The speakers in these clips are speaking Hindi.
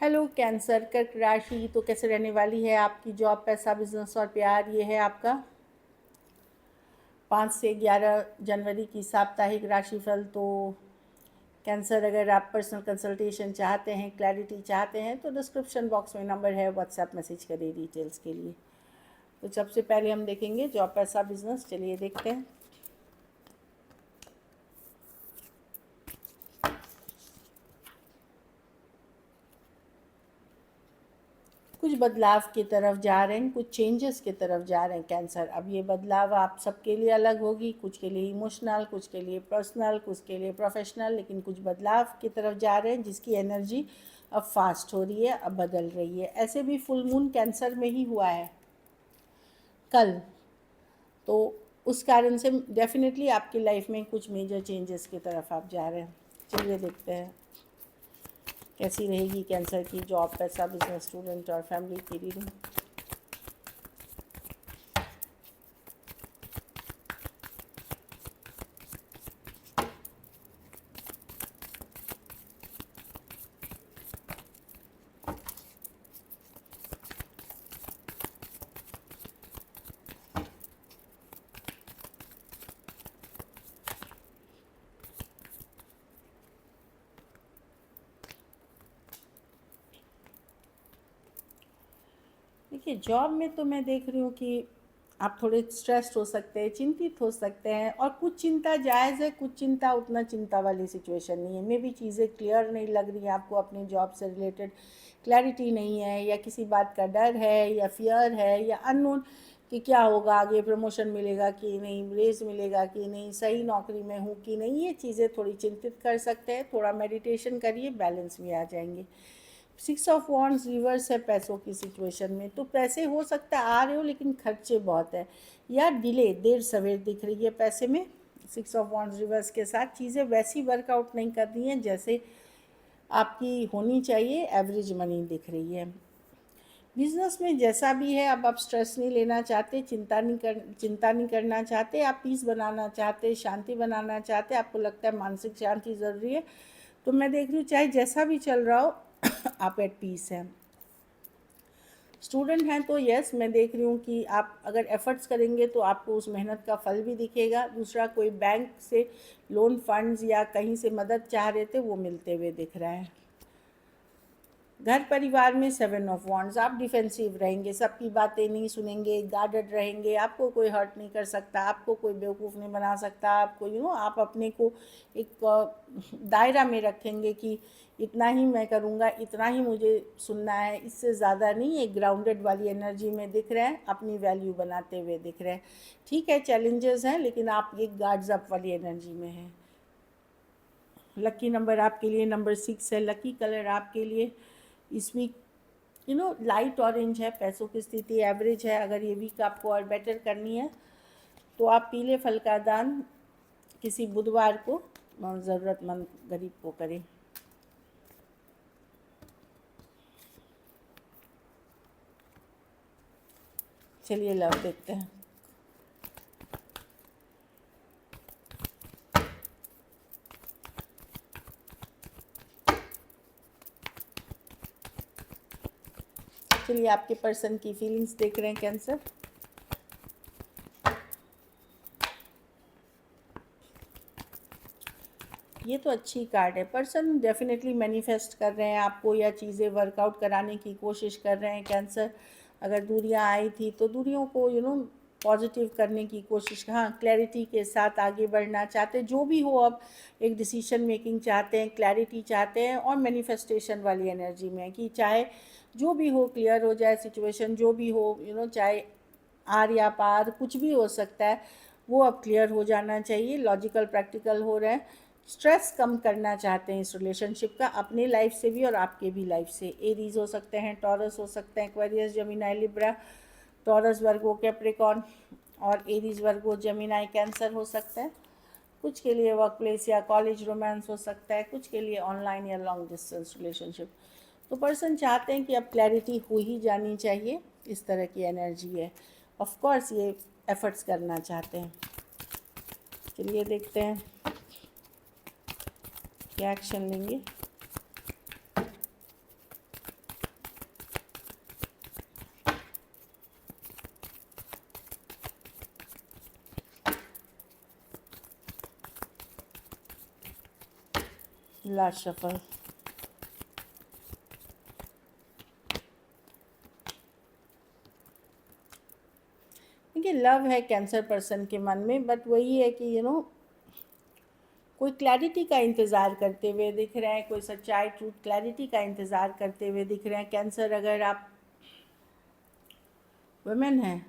हेलो कैंसर, कर्क राशि तो कैसे रहने वाली है आपकी जॉब, पैसा, बिजनेस और प्यार। ये है आपका 5 से 11 जनवरी की साप्ताहिक राशिफल। तो कैंसर, अगर आप पर्सनल कंसल्टेशन चाहते हैं, क्लैरिटी चाहते हैं, तो डिस्क्रिप्शन बॉक्स में नंबर है, व्हाट्सएप मैसेज करिए डिटेल्स के लिए। तो सबसे पहले हम देखेंगे जॉब, पैसा, बिजनेस। चलिए देखते हैं। कुछ बदलाव की तरफ जा रहे हैं, कुछ चेंजेस की तरफ जा रहे हैं कैंसर। अब ये बदलाव आप सबके लिए अलग होगी, कुछ के लिए इमोशनल, कुछ के लिए पर्सनल, कुछ के लिए प्रोफेशनल, लेकिन कुछ बदलाव की तरफ जा रहे हैं जिसकी एनर्जी अब फास्ट हो रही है, अब बदल रही है। ऐसे भी फुल मून कैंसर में ही हुआ है कल, तो उस कारण से डेफिनेटली आपकी लाइफ में कुछ मेजर चेंजेस की तरफ आप जा रहे हैं। चलिए देखते हैं कैसी रहेगी कैंसर की जॉब, पैसा, बिजनेस, स्टूडेंट और फैमिली की रीडिंग। देखिए, जॉब में तो मैं देख रही हूँ कि आप थोड़े स्ट्रेस्ड हो सकते हैं, चिंतित हो सकते हैं, और कुछ चिंता जायज़ है, कुछ चिंता उतना चिंता वाली सिचुएशन नहीं है। मे भी चीज़ें क्लियर नहीं लग रही हैं आपको, अपने जॉब से रिलेटेड क्लैरिटी नहीं है, या किसी बात का डर है, या फियर है, या अननोन कि क्या होगा आगे, प्रमोशन मिलेगा कि नहीं, रेज मिलेगा कि नहीं, सही नौकरी में हूँ कि नहीं। ये चीज़ें थोड़ी चिंतित कर सकते हैं। थोड़ा मेडिटेशन करिए, बैलेंस में आ जाएंगे। 6 ऑफ वॉन्ड्स रिवर्स है पैसों की सिचुएशन में। तो पैसे हो सकता है आ रहे हो, लेकिन खर्चे बहुत है, या डिले, देर सवेर दिख रही है पैसे में। 6 ऑफ वॉन्ड्स रिवर्स के साथ चीज़ें वैसी वर्कआउट नहीं कर रही हैं जैसे आपकी होनी चाहिए। एवरेज मनी दिख रही है। बिजनेस में जैसा भी है, अब आप स्ट्रेस नहीं लेना चाहते, चिंता नहीं करना चाहते, आप पीस बनाना चाहते, शांति बनाना चाहते, आपको लगता है मानसिक शांति ज़रूरी है। तो मैं देख रही हूँ चाहे जैसा भी चल रहा हो आप एट पीस हैं। स्टूडेंट हैं तो यस, मैं देख रही हूँ कि आप अगर एफर्ट्स करेंगे तो आपको उस मेहनत का फल भी दिखेगा। दूसरा, कोई बैंक से लोन फंड्स या कहीं से मदद चाह रहे थे, वो मिलते हुए दिख रहा है। घर परिवार में 7 ऑफ वॉन्ड्स, आप डिफेंसिव रहेंगे, सबकी बातें नहीं सुनेंगे, गार्डेड रहेंगे, आपको कोई हर्ट नहीं कर सकता, आपको कोई बेवकूफ़ नहीं बना सकता, आपको आप अपने को एक दायरा में रखेंगे कि इतना ही मैं करूँगा, इतना ही मुझे सुनना है, इससे ज़्यादा नहीं। एक ग्राउंडेड वाली एनर्जी में दिख रहे हैं, अपनी वैल्यू बनाते हुए दिख रहे हैं। ठीक है, चैलेंजेस हैं, लेकिन आप एक गार्ड्स अप वाली एनर्जी में हैं। लकी नंबर आपके लिए नंबर 6 है। लकी कलर आपके लिए इस वीक लाइट ऑरेंज है। पैसों की स्थिति एवरेज है। अगर ये वीक आपको और बेटर करनी है तो आप पीले फल का दान किसी बुधवार को ज़रूरतमंद गरीब को करें। चलिए लव देखते हैं। चलिए आपके पर्सन की फीलिंग्स देख रहे हैं कैंसर। ये तो अच्छी कार्ड है। पर्सन डेफिनेटली मैनिफेस्ट कर रहे हैं आपको, या चीज़ें वर्कआउट कराने की कोशिश कर रहे हैं कैंसर। अगर दूरियां आई थी तो दूरियों को पॉजिटिव करने की कोशिश, हाँ, क्लैरिटी के साथ आगे बढ़ना चाहते, जो भी हो। अब एक डिसीजन मेकिंग चाहते हैं, क्लैरिटी चाहते हैं, और मैनिफेस्टेशन वाली एनर्जी में है कि चाहे जो भी हो क्लियर हो जाए सिचुएशन, जो भी हो, चाहे आर या पार कुछ भी हो सकता है, वो अब क्लियर हो जाना चाहिए। लॉजिकल प्रैक्टिकल हो रहे हैं। स्ट्रेस कम करना चाहते हैं इस रिलेशनशिप का, अपने लाइफ से भी और आपके भी लाइफ से। एरीज हो सकते हैं, टॉरस हो सकते हैं, Aquarius, Gemini, Libra. Taurus Virgo Capricorn, और एरीज वर्गो जेमिनी कैंसर हो सकता है। कुछ के लिए वर्क प्लेस या कॉलेज रोमांस हो सकता है, कुछ के लिए ऑनलाइन या लॉन्ग डिस्टेंस रिलेशनशिप। तो पर्सन चाहते हैं कि अब क्लैरिटी हो ही जानी चाहिए, इस तरह की एनर्जी है। ऑफ कोर्स ये एफर्ट्स करना चाहते हैं। चलिए देखते हैं क्या एक्शन लेंगे। Last shuffle. देखिए लव है कैंसर पर्सन के मन में, बट वही है कि कोई क्लैरिटी का इंतज़ार करते हुए दिख रहे हैं, कोई सच्चाई ट्रूथ क्लैरिटी का इंतज़ार करते हुए दिख रहे हैं। कैंसर अगर आप वुमेन हैं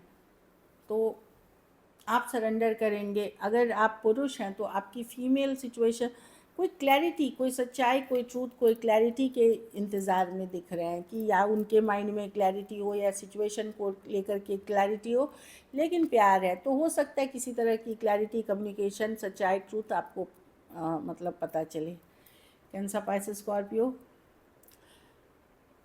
तो आप सरेंडर करेंगे, अगर आप पुरुष हैं तो आपकी फीमेल सिचुएशन कोई क्लैरिटी, कोई सच्चाई, कोई ट्रूथ, कोई क्लैरिटी के इंतज़ार में दिख रहे हैं कि या उनके माइंड में क्लैरिटी हो या सिचुएशन को लेकर के क्लैरिटी हो, लेकिन प्यार है तो हो सकता है किसी तरह की क्लैरिटी, कम्युनिकेशन, सच्चाई, ट्रूथ आपको मतलब पता चले। Cancer, Pisces, Scorpio,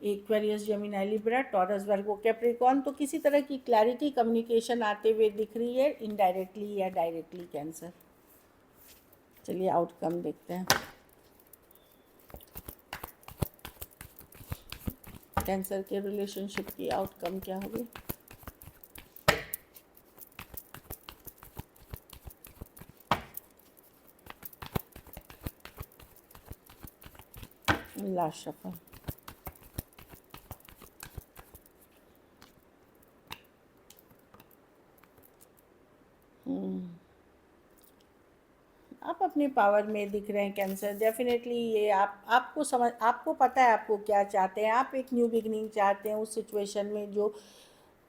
Aquarius, Gemini, Libra, Taurus, Virgo, Capricorn, तो किसी तरह की क्लैरिटी, कम्युनिकेशन आते हुए दिख रही है, इनडायरेक्टली या डायरेक्टली कैंसर। चलिए आउटकम देखते हैं। कैंसर के रिलेशनशिप की आउटकम क्या होगी? Last shuffle. आप अपने पावर में दिख रहे हैं कैंसर। डेफिनेटली ये आपको पता है आपको क्या चाहते हैं। आप एक न्यू बिगनिंग चाहते हैं उस सिचुएशन में जो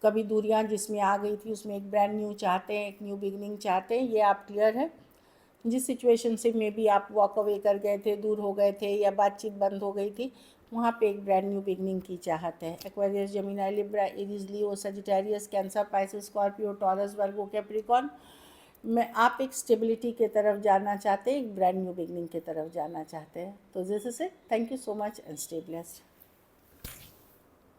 कभी दूरियां जिसमें आ गई थी, उसमें एक ब्रांड न्यू चाहते हैं, एक न्यू बिगनिंग चाहते हैं। ये आप क्लियर है। जिस सिचुएशन से मे बी आप वॉक अवे कर गए थे, दूर हो गए थे या बातचीत बंद हो गई थी, वहाँ पे एक ब्रांड न्यू बिगनिंग की चाहत है। Aquarius, Gemini, Libra, Aries, Leo, Sagittarius, Cancer, Pisces, Scorpio, Taurus, Virgo, Capricorn में आप एक स्टेबिलिटी के तरफ जाना चाहते हैं, एक ब्रांड न्यू बिगनिंग की तरफ जाना चाहते हैं। तो this is it. Thank you so much and stay blessed.